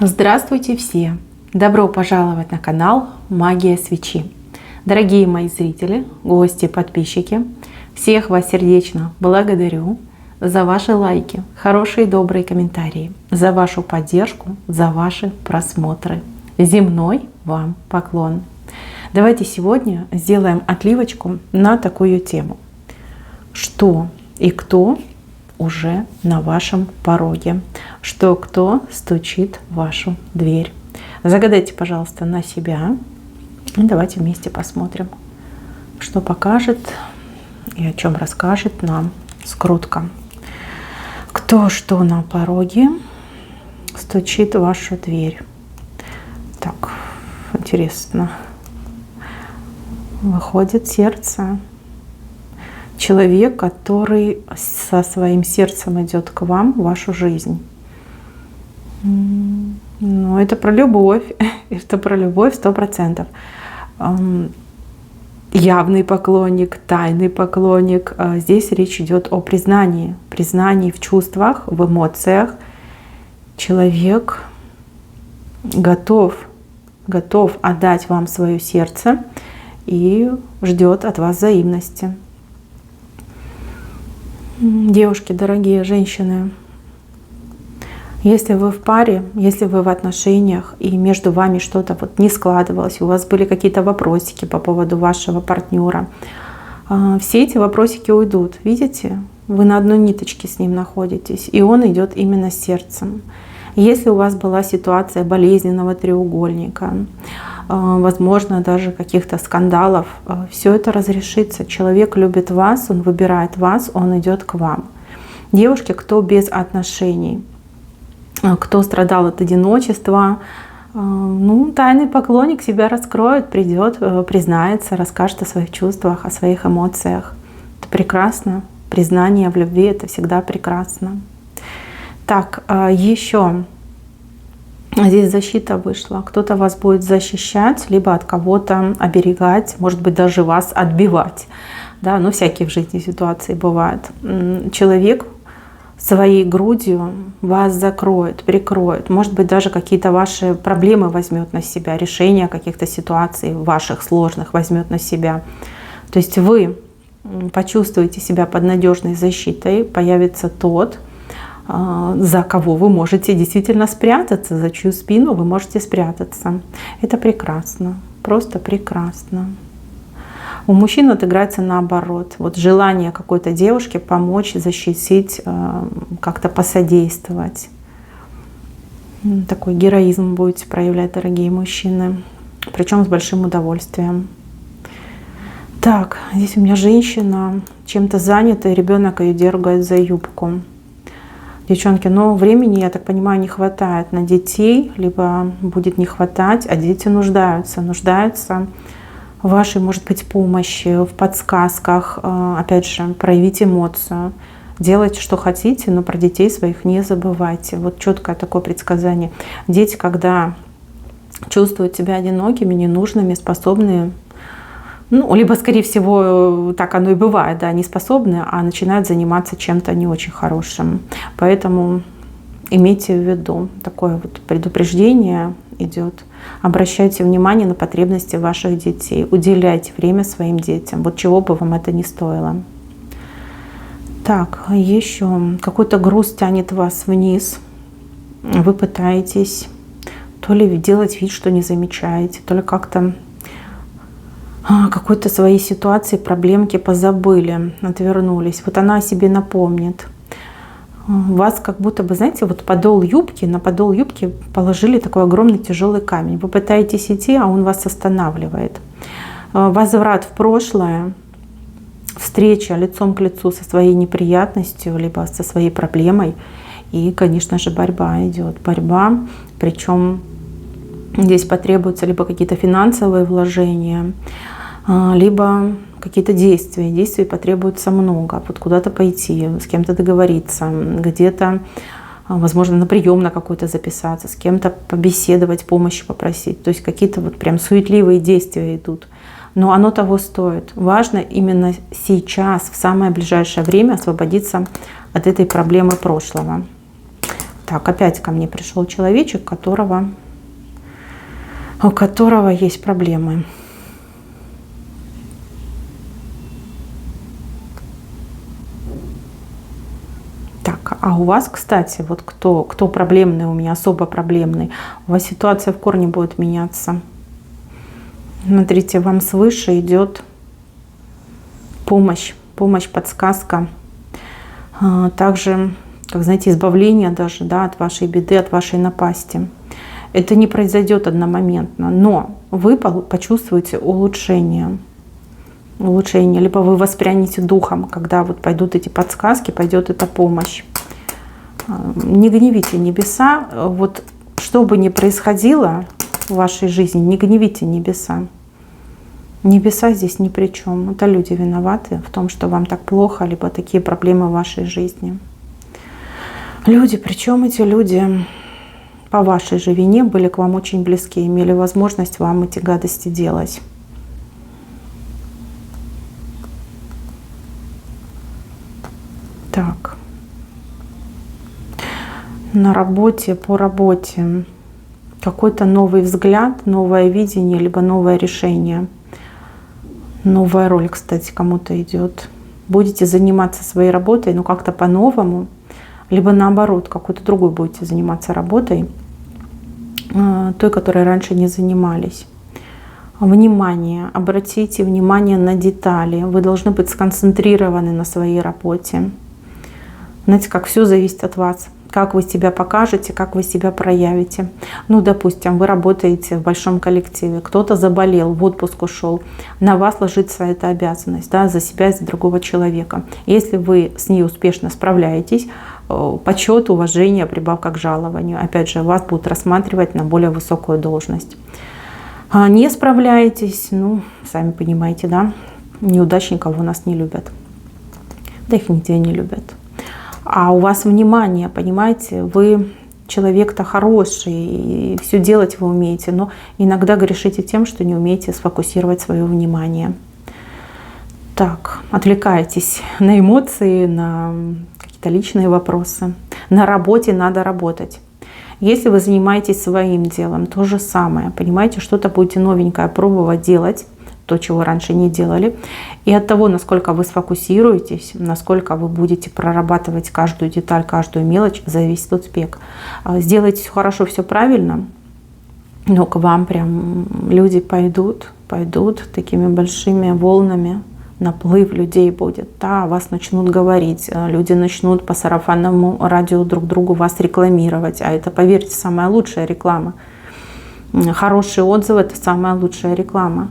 Здравствуйте все! Добро пожаловать на канал Магия Свечи. Дорогие мои зрители, гости, подписчики, всех вас сердечно благодарю за ваши лайки, хорошие и добрые комментарии, за вашу поддержку, за ваши просмотры. Земной вам поклон! Давайте сегодня сделаем отливочку на такую тему. Что и кто уже на вашем пороге, что кто стучит в вашу дверь. Загадайте, пожалуйста, на себя. И давайте вместе посмотрим, что покажет и о чем расскажет нам скрутка. Кто что на пороге стучит в вашу дверь. Так, интересно. Выходит сердце. Человек, который со своим сердцем идет к вам в вашу жизнь. Ну, это про любовь. Это про любовь 100%. Явный поклонник, тайный поклонник. Здесь речь идет о признании. Признании в чувствах, в эмоциях. Человек готов отдать вам свое сердце и ждет от вас взаимности. Девушки, дорогие женщины, если вы в паре, если вы в отношениях и между вами что-то вот не складывалось, у вас были какие-то вопросики по поводу вашего партнера, все эти вопросики уйдут. Видите, вы на одной ниточке с ним находитесь, и он идет именно сердцем. Если у вас была ситуация болезненного треугольника, возможно, даже каких-то скандалов, все это разрешится. Человек любит вас, он выбирает вас, он идет к вам. Девушки, кто без отношений, кто страдал от одиночества, ну, тайный поклонник себя раскроет, придет, признается, расскажет о своих чувствах, о своих эмоциях. Это прекрасно. Признание в любви — это всегда прекрасно. Так, еще здесь защита вышла. Кто-то вас будет защищать, либо от кого-то оберегать, может быть, даже вас отбивать. Да, ну, всякие в жизни ситуации бывают. Человек своей грудью вас закроет, прикроет. Может быть, даже какие-то ваши проблемы возьмет на себя, решение каких-то ситуаций ваших сложных возьмет на себя. То есть вы почувствуете себя под надежной защитой, появится тот, за кого вы можете действительно спрятаться, за чью спину вы можете спрятаться. Это прекрасно, просто прекрасно. У мужчин отыграется наоборот. Вот желание какой-то девушке помочь, защитить, как-то посодействовать. Такой героизм будете проявлять, дорогие мужчины. Причем с большим удовольствием. Так, здесь у меня женщина чем-то занята, и ребенок ее дергает за юбку. Девчонки, но времени, я так понимаю, не хватает на детей, либо будет не хватать, а дети нуждаются в вашей, может быть, помощи, в подсказках. Опять же, проявить эмоцию. Делайте, что хотите, но про детей своих не забывайте. Вот четкое такое предсказание. Дети, когда чувствуют себя одинокими, ненужными, способные, ну, либо, скорее всего, так оно и бывает, да, не способны, а начинают заниматься чем-то не очень хорошим. Поэтому имейте в виду, такое вот предупреждение идет. Обращайте внимание на потребности ваших детей. Уделяйте время своим детям. Вот чего бы вам это ни стоило. Так, еще какой-то груз тянет вас вниз. Вы пытаетесь то ли делать вид, что не замечаете, то ли как-то какой-то своей ситуации, проблемки позабыли, отвернулись. Вот она о себе напомнит. Вас как будто бы, знаете, вот на подол юбки положили такой огромный тяжелый камень. Вы пытаетесь идти, а он вас останавливает. Возврат в прошлое, встреча лицом к лицу со своей неприятностью, либо со своей проблемой. И, конечно же, борьба идет. Борьба, причем здесь потребуются либо какие-то финансовые вложения, либо какие-то действия. Действий потребуется много. Вот куда-то пойти, с кем-то договориться, где-то, возможно, на прием на какой-то записаться, с кем-то побеседовать, помощи попросить. То есть какие-то вот прям суетливые действия идут. Но оно того стоит. Важно именно сейчас, в самое ближайшее время, освободиться от этой проблемы прошлого. Так, опять ко мне пришел человечек, у которого есть проблемы. Так, а у вас, кстати, вот кто проблемный у меня, особо проблемный, у вас ситуация в корне будет меняться. Смотрите, вам свыше идет помощь, подсказка. Также, как знаете, избавление даже, да, от вашей беды, от вашей напасти. Это не произойдет одномоментно, но вы почувствуете улучшение. Либо вы воспрянете духом, когда вот пойдут эти подсказки, пойдет эта помощь. Не гневите небеса. Вот что бы ни происходило в вашей жизни, не гневите небеса. Небеса здесь ни при чем. Это люди виноваты в том, что вам так плохо, либо такие проблемы в вашей жизни. Люди, причем эти люди по вашей же вине были к вам очень близки, имели возможность вам эти гадости делать. Так. На работе, по работе какой-то новый взгляд, новое видение, либо новое решение. Новая роль, кстати, кому-то идет. Будете заниматься своей работой, но как-то по-новому, либо наоборот, какой-то другой будете заниматься работой, той, которой раньше не занимались. Внимание, обратите внимание на детали. Вы должны быть сконцентрированы на своей работе. Знаете, как все зависит от вас. Как вы себя покажете, как вы себя проявите. Ну, допустим, вы работаете в большом коллективе, кто-то заболел, в отпуск ушел, на вас ложится эта обязанность, да, за себя и за другого человека. Если вы с ней успешно справляетесь, почет, уважение, прибавка к жалованию. Опять же, вас будут рассматривать на более высокую должность. А не справляетесь, ну, сами понимаете, да, неудачников у нас не любят. Да их нигде не любят. А у вас внимание, понимаете, вы человек-то хороший, и все делать вы умеете, но иногда грешите тем, что не умеете сфокусировать свое внимание. Так, отвлекаетесь на эмоции, на какие-то личные вопросы. На работе надо работать. Если вы занимаетесь своим делом, то же самое, понимаете, что-то будете новенькое пробовать делать, то, чего раньше не делали. И от того, насколько вы сфокусируетесь, насколько вы будете прорабатывать каждую деталь, каждую мелочь, зависит успех. Сделайте все хорошо, все правильно, но к вам прям люди пойдут такими большими волнами. Наплыв людей будет, да, вас начнут говорить, люди начнут по сарафанному радио друг другу вас рекламировать, а это, поверьте, самая лучшая реклама. Хорошие отзывы — это самая лучшая реклама.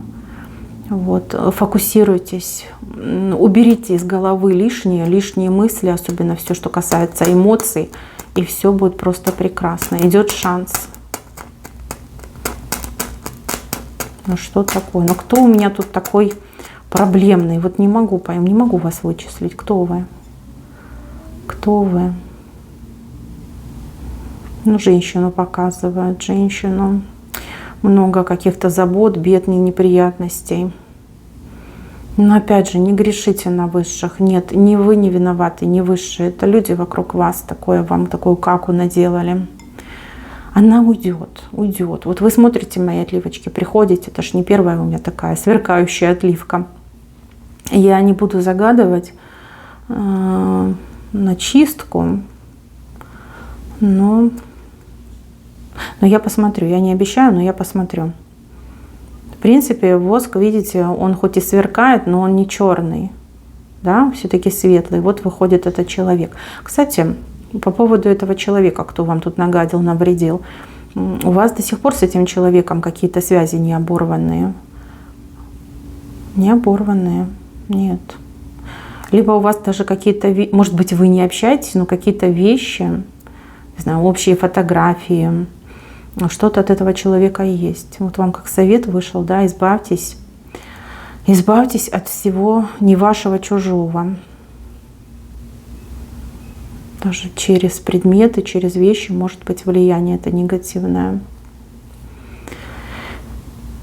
Вот, фокусируйтесь, уберите из головы лишние мысли, особенно все, что касается эмоций, и все будет просто прекрасно. Идет шанс. Ну что такое? Ну кто у меня тут такой проблемный? Вот не могу вас вычислить. Кто вы? Кто вы? Ну, женщину показывают, женщину. Много каких-то забот, бед, неприятностей. Но опять же, не грешите на высших. Нет, ни вы не виноваты, ни высшие. Это люди вокруг вас вам такую каку наделали. Она уйдет. Вот вы смотрите мои отливочки, приходите, это ж не первая у меня такая сверкающая отливка. Я не буду загадывать на чистку, но я посмотрю. Я не обещаю, но я посмотрю. В принципе, воск, видите, он хоть и сверкает, но он не черный, да, все-таки светлый. Вот выходит этот человек. Кстати, по поводу этого человека, кто вам тут нагадил, навредил, у вас до сих пор с этим человеком какие-то связи не оборванные? Не оборванные, нет. Либо у вас даже какие-то, может быть, вы не общаетесь, но какие-то вещи, не знаю, общие фотографии, что-то от этого человека есть. Вот вам как совет вышел, да, избавьтесь от всего не вашего, чужого. Даже через предметы, через вещи может быть влияние это негативное.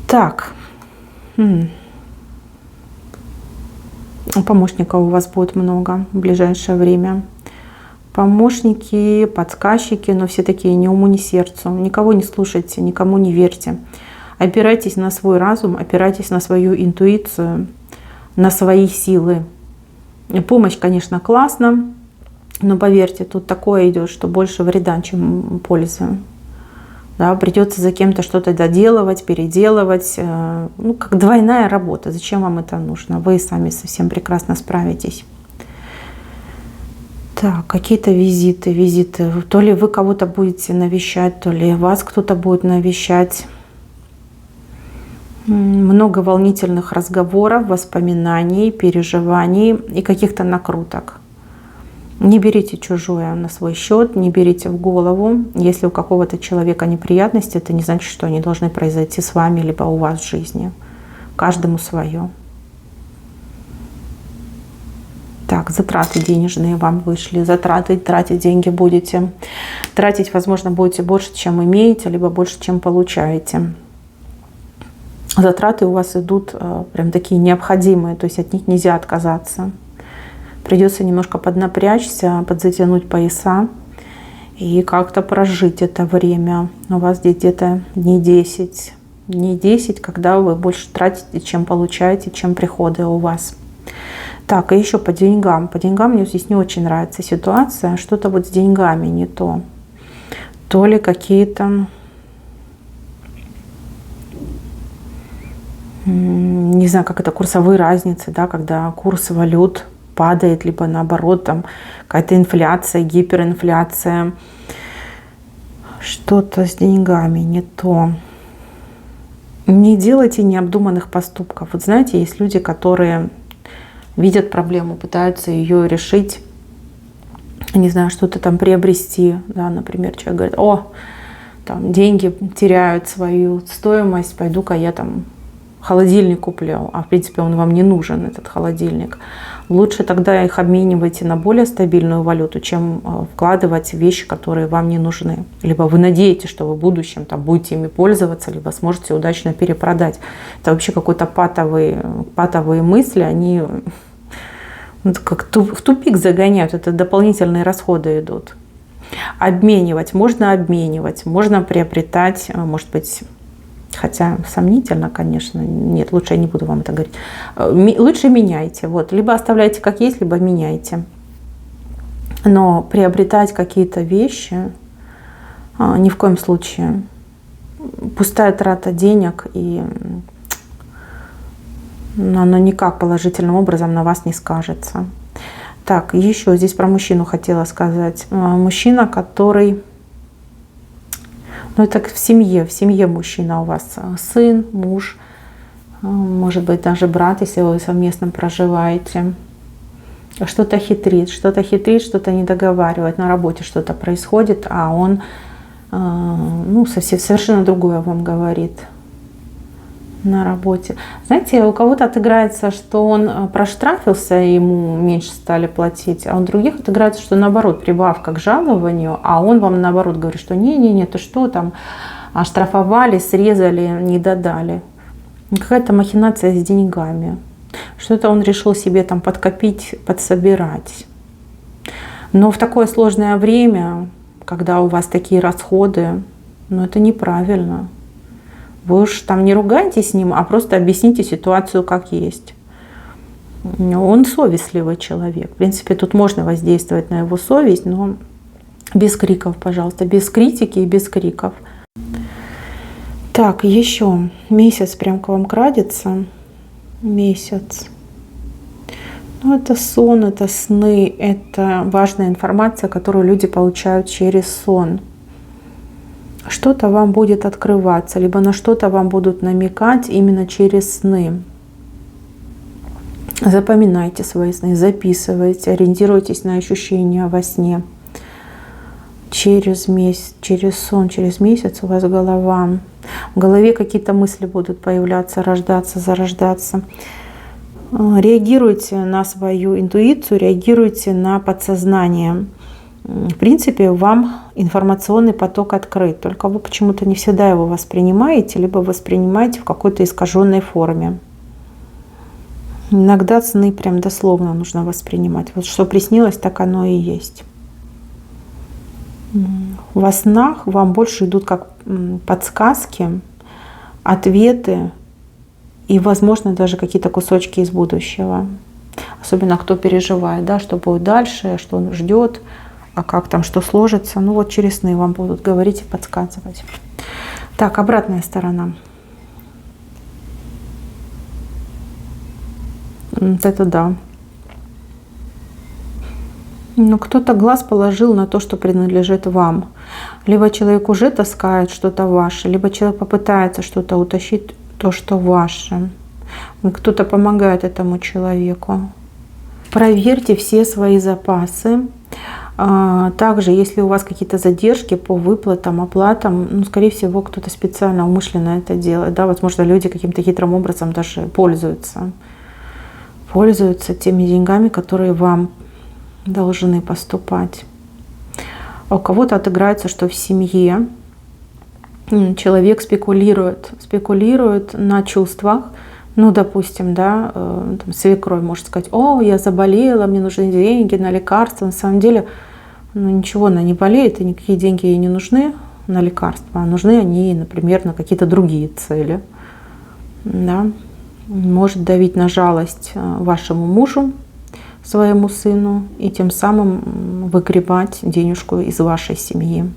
Так. Помощников у вас будет много в ближайшее время. помощники, подсказчики, но все такие ни уму, ни сердцу. Никого не слушайте, никому не верьте. Опирайтесь на свой разум, опирайтесь на свою интуицию, на свои силы. Помощь, конечно, классно, но поверьте, тут такое идет, что больше вреда, чем пользы. Да, придется за кем-то что-то доделывать, переделывать. Ну, как двойная работа. Зачем вам это нужно? Вы сами совсем прекрасно справитесь. Так, какие-то визиты. То ли вы кого-то будете навещать, то ли вас кто-то будет навещать. Много волнительных разговоров, воспоминаний, переживаний и каких-то накруток. Не берите чужое на свой счет, не берите в голову. Если у какого-то человека неприятности, это не значит, что они должны произойти с вами, либо у вас в жизни. Каждому свое. Так, затраты денежные вам вышли. Затраты, тратить деньги будете. Тратить, возможно, будете больше, чем имеете, либо больше, чем получаете. Затраты у вас идут прям такие необходимые, то есть от них нельзя отказаться. Придется немножко поднапрячься, подзатянуть пояса и как-то прожить это время. У вас здесь где-то дней 10, когда вы больше тратите, чем получаете, чем приходы у вас. Так, и еще по деньгам. По деньгам мне здесь не очень нравится ситуация. Что-то вот с деньгами не то. То ли какие-то, не знаю, как это, курсовые разницы, да, когда курс валют падает, либо наоборот, там какая-то инфляция, гиперинфляция. Что-то с деньгами не то. Не делайте необдуманных поступков. Вот знаете, есть люди, которые видят проблему, пытаются ее решить, не знаю, что-то там приобрести, да, например, человек говорит: о, там деньги теряют свою стоимость, пойду-ка я там холодильник куплю, а в принципе он вам не нужен, этот холодильник. Лучше тогда их обменивайте на более стабильную валюту, чем вкладывать в вещи, которые вам не нужны. Либо вы надеетесь, что вы в будущем там будете ими пользоваться, либо сможете удачно перепродать. Это вообще какие-то патовые мысли, они как в тупик загоняют, это дополнительные расходы идут. Обменивать, можно приобретать, может быть, хотя сомнительно, конечно, нет, лучше я не буду вам это говорить. Лучше меняйте, вот, либо оставляйте как есть, либо меняйте. Но приобретать какие-то вещи ни в коем случае. Пустая трата денег, и оно никак положительным образом на вас не скажется. Так, еще здесь про мужчину хотела сказать. Мужчина, который... Ну, это в семье мужчина у вас. Сын, муж, может быть, даже брат, если вы совместно проживаете. Что-то хитрит, что-то не договаривает. На работе что-то происходит, а он совершенно другое вам говорит на работе. Знаете, у кого-то отыграется, что он проштрафился, ему меньше стали платить, а у других отыграется, что наоборот, прибавка к жалованию, а он вам наоборот говорит, что не-не-не, ты что там, оштрафовали, срезали, не додали. Какая-то махинация с деньгами. Что-то он решил себе там подкопить, подсобирать. Но в такое сложное время, когда у вас такие расходы, это неправильно. Вы уж там не ругайтесь с ним, а просто объясните ситуацию как есть. Он совестливый человек. В принципе, тут можно воздействовать на его совесть, но без криков, пожалуйста, без критики и без криков. Так, еще месяц прям к вам крадется. Месяц. Это сон, это сны, это важная информация, которую люди получают через сон. Что-то вам будет открываться, либо на что-то вам будут намекать именно через сны. Запоминайте свои сны, записывайте, ориентируйтесь на ощущения во сне. Через месяц, через сон, через месяц у вас в голове какие-то мысли будут появляться, рождаться, зарождаться. Реагируйте на свою интуицию, реагируйте на подсознание. В принципе, вам информационный поток открыт, только вы почему-то не всегда его воспринимаете, либо воспринимаете в какой-то искаженной форме. Иногда сны прям дословно нужно воспринимать. Вот что приснилось, так оно и есть. Во снах вам больше идут как подсказки, ответы и, возможно, даже какие-то кусочки из будущего. Особенно кто переживает, да, что будет дальше, что он ждет, а как там, что сложится. Ну вот через сны вам будут говорить и подсказывать. Так, обратная сторона. Вот это да. Но кто-то глаз положил на то, что принадлежит вам. Либо человек уже таскает что-то ваше, либо человек попытается что-то утащить, то, что ваше. Кто-то помогает этому человеку. Проверьте все свои запасы. Также, если у вас какие-то задержки по выплатам, оплатам, ну, скорее всего, кто-то специально, умышленно это делает. Да? Возможно, люди каким-то хитрым образом даже пользуются теми деньгами, которые вам должны поступать. А у кого-то отыграется, что в семье человек спекулирует на чувствах. Ну, допустим, да, там, свекровь может сказать: о, я заболела, мне нужны деньги на лекарства. На самом деле, ну, ничего, она не болеет, и никакие деньги ей не нужны на лекарства. А нужны они, например, на какие-то другие цели. Да. Может давить на жалость вашему мужу, своему сыну, и тем самым выгребать денежку из вашей семьи.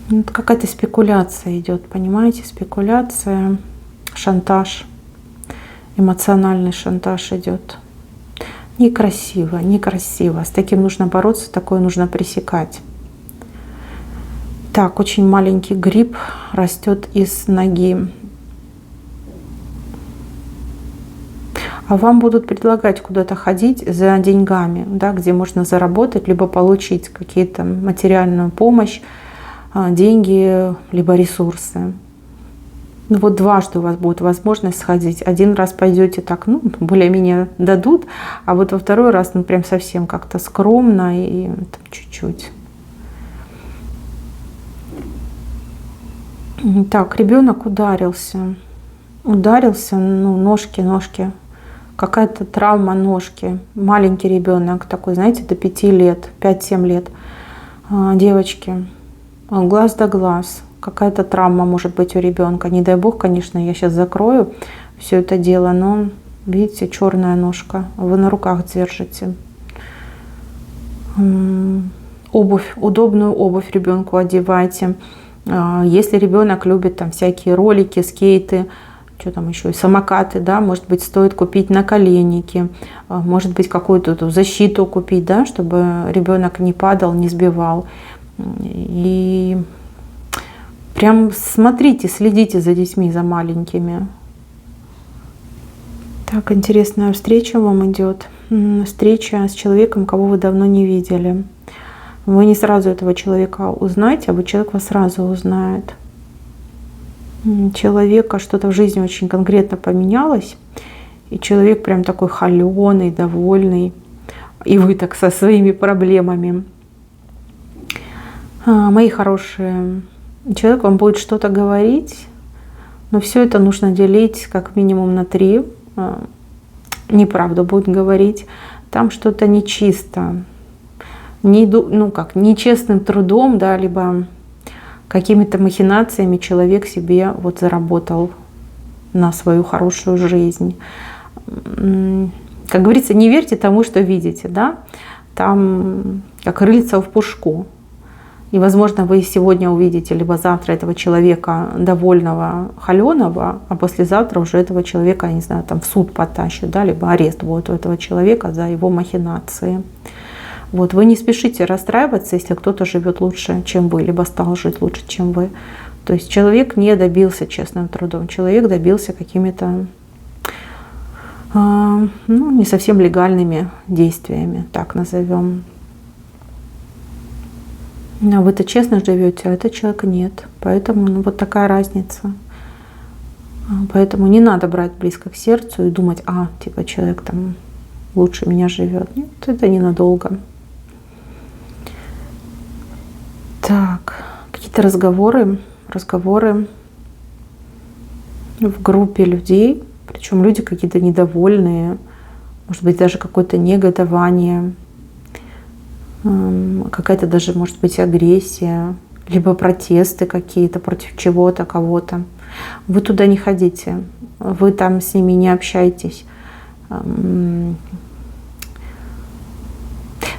Вот какая-то спекуляция идет, понимаете? Спекуляция, шантаж, эмоциональный шантаж идет. Некрасиво, некрасиво. С таким нужно бороться, такое нужно пресекать. Так, очень маленький гриб растет из ноги. А вам будут предлагать куда-то ходить за деньгами, да, где можно заработать, либо получить какие-то материальную помощь, деньги, либо ресурсы. Ну вот дважды у вас будет возможность сходить. Один раз пойдете так, ну, более-менее дадут, а вот во второй раз, ну, прям совсем как-то скромно и там, чуть-чуть. Так, ребенок ударился. Ну, ножки. Какая-то травма ножки. Маленький ребенок такой, знаете, до 5 лет, 5-7 лет. Девочки, глаз да глаз. Какая-то травма может быть у ребенка. Не дай бог, конечно, я сейчас закрою все это дело, но видите, черная ножка. Вы на руках держите. Обувь, удобную обувь ребенку одевайте. Если ребенок любит там всякие ролики, скейты, что там еще, и самокаты, да, может быть, стоит купить наколенники, может быть, какую-то защиту купить, да, чтобы ребенок не падал, не сбивал. И прям смотрите, следите за детьми, за маленькими. Так, интересная встреча вам идет. Встреча с человеком, кого вы давно не видели. Вы не сразу этого человека узнаете, а вот человек вас сразу узнает. Человека что-то в жизни очень конкретно поменялось, и человек прям такой холеный, довольный, и вы так со своими проблемами. Мои хорошие, человек вам будет что-то говорить, но все это нужно делить как минимум на 3. Неправду будет говорить, там что-то нечисто, нечестным трудом, да, либо какими-то махинациями человек себе вот заработал на свою хорошую жизнь. Как говорится, не верьте тому, что видите, да? Там как рыльца в пушку. И, возможно, вы сегодня увидите, либо завтра этого человека довольного, холеного, а послезавтра уже этого человека, я не знаю, там в суд потащат, да, либо арест будет у этого человека за его махинации. Вот, вы не спешите расстраиваться, если кто-то живет лучше, чем вы, либо стал жить лучше, чем вы. То есть человек не добился честным трудом, человек добился какими-то не совсем легальными действиями, так назовем. А вы-то честно живете, а этот человек нет. Поэтому вот такая разница. Поэтому не надо брать близко к сердцу и думать, типа человек там лучше меня живет. Нет, это ненадолго. Так, какие-то разговоры в группе людей, причем люди какие-то недовольные, может быть, даже какое-то негодование. какая-то даже, может быть, агрессия, либо протесты какие-то против чего-то, кого-то. Вы туда не ходите, вы там с ними не общаетесь.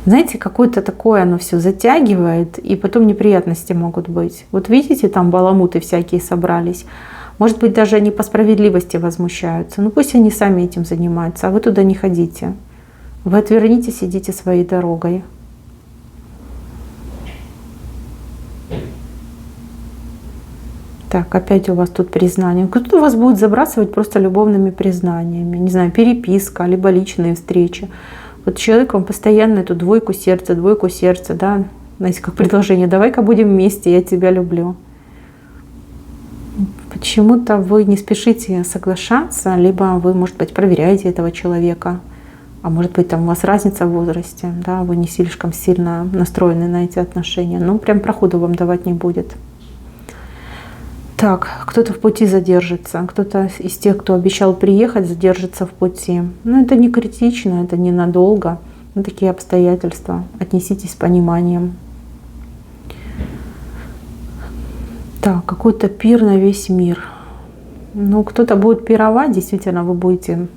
Знаете, какое-то такое оно все затягивает, и потом неприятности могут быть. Вот видите, там баламуты всякие собрались. Может быть, даже они по справедливости возмущаются. Ну пусть они сами этим занимаются, а вы туда не ходите. Вы отвернитесь, идите своей дорогой. Так, опять у вас тут признание. Кто-то вас будет забрасывать просто любовными признаниями. Не знаю, переписка, либо личные встречи. Вот человек вам постоянно эту двойку сердца, да, знаете, как предложение, давай-ка будем вместе, я тебя люблю. Почему-то вы не спешите соглашаться, либо вы, может быть, проверяете этого человека, а может быть, там у вас разница в возрасте, да, вы не слишком сильно настроены на эти отношения, ну, прям проходу вам давать не будет. Так, кто-то в пути задержится, кто-то из тех, кто обещал приехать, задержится в пути. Но это не критично, это ненадолго. Ну, такие обстоятельства. Отнеситесь с пониманием. Так, какой-то пир на весь мир. Ну, кто-то будет пировать, действительно, вы будете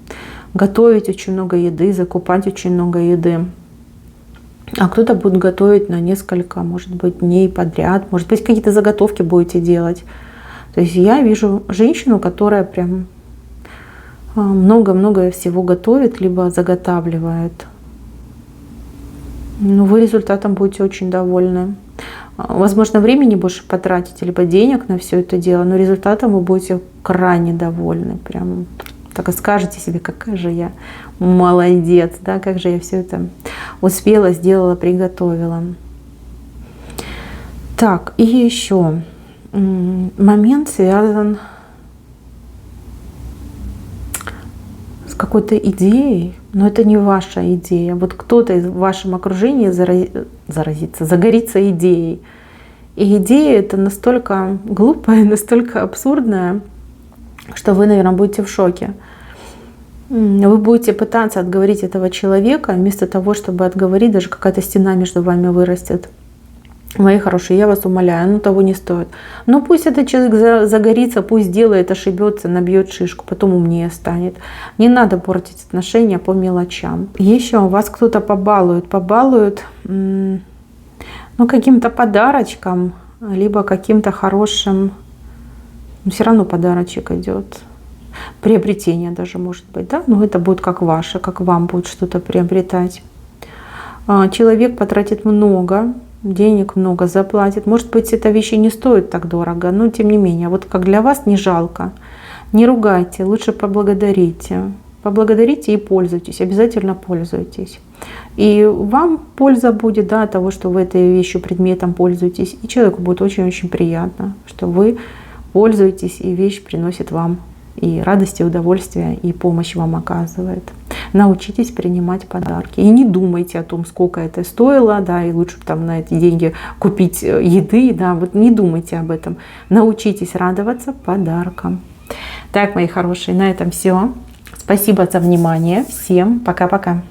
готовить очень много еды, закупать очень много еды. А кто-то будет готовить на несколько, может быть, дней подряд. Может быть, какие-то заготовки будете делать. То есть я вижу женщину, которая прям много-много всего готовит, либо заготавливает. Но вы результатом будете очень довольны. Возможно, времени больше потратите, либо денег на все это дело, но результатом вы будете крайне довольны. Прям так и скажете себе, какая же я молодец, да, как же я все это успела, сделала, приготовила. Так, и еще момент связан с какой-то идеей, но это не ваша идея. Вот кто-то в вашем окружении загорится идеей. И идея эта настолько глупая, настолько абсурдная, что вы, наверное, будете в шоке. Вы будете пытаться отговорить этого человека, вместо того, чтобы отговорить, даже какая-то стена между вами вырастет. Мои хорошие, я вас умоляю, ну того не стоит. Но пусть этот человек загорится, пусть делает, ошибется, набьет шишку, потом умнее станет. Не надо портить отношения по мелочам. Еще вас кто-то побалует, ну, каким-то подарочком, либо каким-то хорошим, но все равно подарочек идет. Приобретение даже может быть, да, но это будет как ваше, как вам будет что-то приобретать. Человек потратит много денег, много заплатит. Может быть, эта вещь и не стоит так дорого, но тем не менее, вот как для вас не жалко. Не ругайте, лучше поблагодарите. Поблагодарите и пользуйтесь, обязательно пользуйтесь. И вам польза будет, да, от того, что вы этой вещью, предметом пользуетесь. И человеку будет очень-очень приятно, что вы пользуетесь, и вещь приносит вам и радость, и удовольствие, и помощь вам оказывает. Научитесь принимать подарки. И не думайте о том, сколько это стоило, да, и лучше там на эти деньги купить еды, да, вот не думайте об этом. Научитесь радоваться подаркам. Так, мои хорошие, на этом все. Спасибо за внимание. Всем пока-пока.